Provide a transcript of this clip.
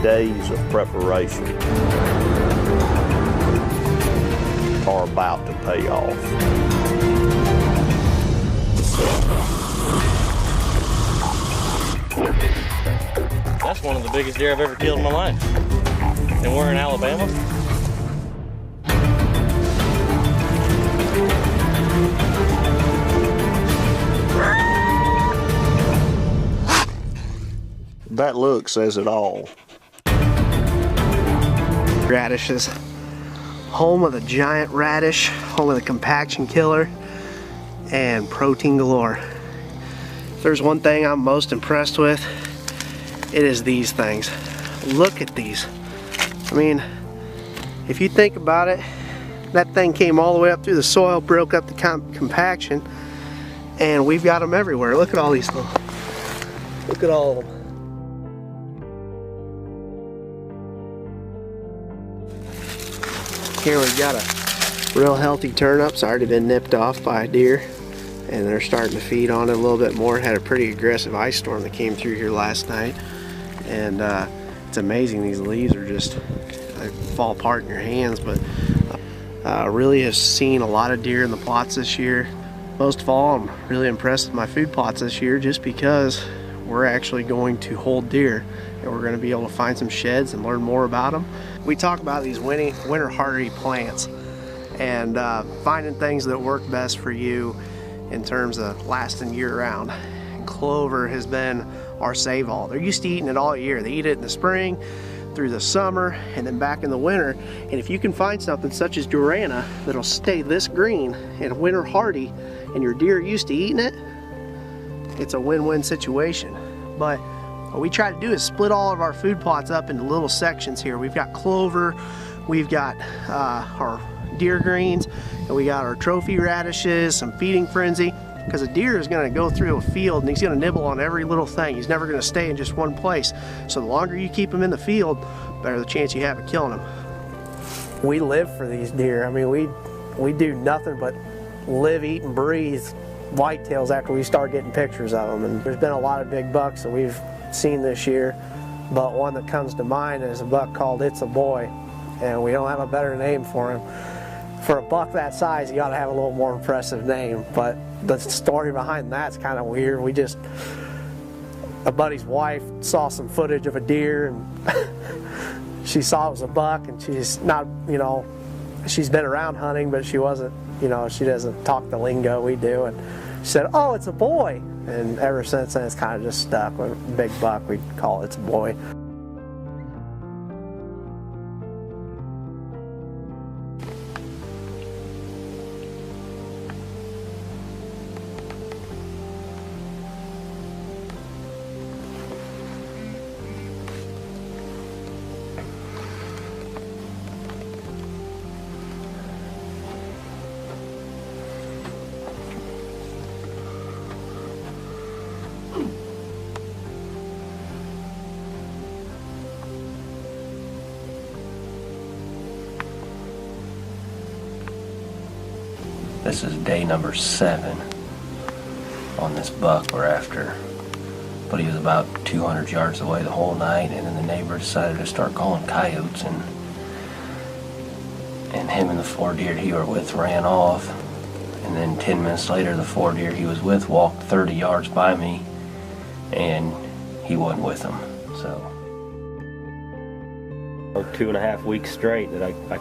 days of preparation are about to pay off. That's one of the biggest deer I've ever killed in my life. And we're in Alabama. That look says it all. Radishes. Home of the giant radish, home of the compaction killer, and protein galore. If there's one thing I'm most impressed with, it is these things. Look at these. I mean, if you think about it, that thing came all the way up through the soil, broke up the compaction, and we've got them everywhere. Look at all these little, look at all of them. Here we've got a real healthy turnip. It's already been nipped off by a deer, and they're starting to feed on it a little bit more. Had a pretty aggressive ice storm that came through here last night, and it's amazing. These leaves are just, they fall apart in your hands, but really have seen a lot of deer in the plots this year. Most of all, I'm really impressed with my food plots this year just because we're actually going to hold deer, and we're going to be able to find some sheds and learn more about them. We talk about these winter hardy plants and finding things that work best for you in terms of lasting year round. Clover has been our save-all. They're used to eating it all year. They eat it in the spring, through the summer, and then back in the winter. And if you can find something such as Durana that'll stay this green and winter hardy, and your deer are used to eating it, it's a win-win situation. But what we try to do is split all of our food plots up into little sections here. We've got clover, we've got our deer greens, and we got our trophy radishes, some feeding frenzy, because a deer is going to go through a field and he's going to nibble on every little thing. He's never going to stay in just one place. So the longer you keep him in the field, the better the chance you have of killing him. We live for these deer. I mean, we do nothing but live, eat, and breathe whitetails after we start getting pictures of them. And there's been a lot of big bucks that we've seen this year, but one that comes to mind is a buck called It's a Boy, and we don't have a better name for him. For a buck that size, you gotta have a little more impressive name, but the story behind that's kind of weird. A buddy's wife saw some footage of a deer, and she saw it was a buck, and she's not, you know, she's been around hunting, but she wasn't, you know, she doesn't talk the lingo we do, and she said, "Oh, it's a boy." And ever since then, it's kind of just stuck. With a big buck, we call it It's a Boy. This is day number 7 on this buck we're after, but he was about 200 yards away the whole night, and then the neighbor decided to start calling coyotes, and him and the 4 deer he were with ran off, and then 10 minutes later the 4 deer he was with walked 30 yards by me, and he wasn't with them. So 2.5 weeks straight that I